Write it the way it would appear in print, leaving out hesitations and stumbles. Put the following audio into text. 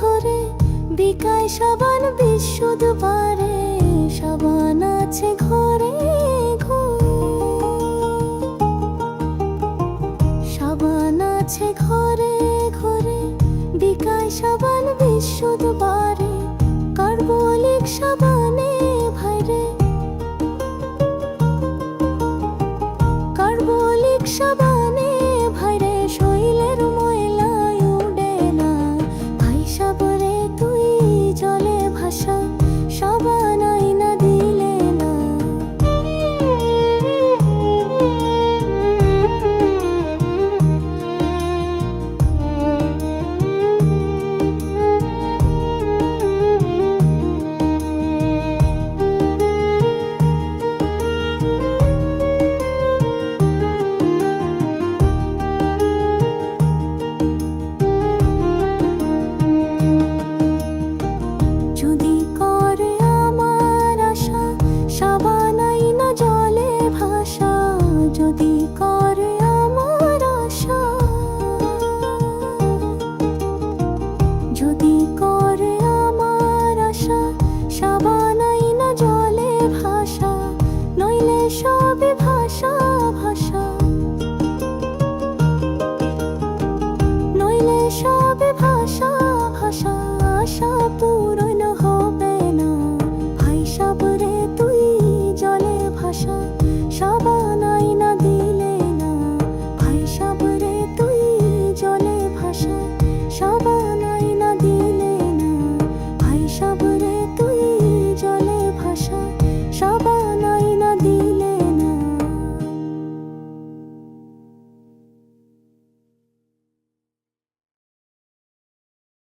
ঘরে বিকায় সাবান বিশুদ্ধ পারে, সাবান আছে ঘরে ঘরে, সাবান আছে ঘরে ঘরে বিকায় সাবান বিশুদ্ধ পারে, কার্বলিক সাবানে ভাইরে, কার্বলিক সাবানে ভাইরে শৈলের ময়লায় উড়ে না, ভাই সাবরে তুই জলে ভাসা, সাবান আইনা দিলে না। যদি করে আমার আশা, সাবান আইনা জলে ভাসা, যদি করে আমার আশা, যদি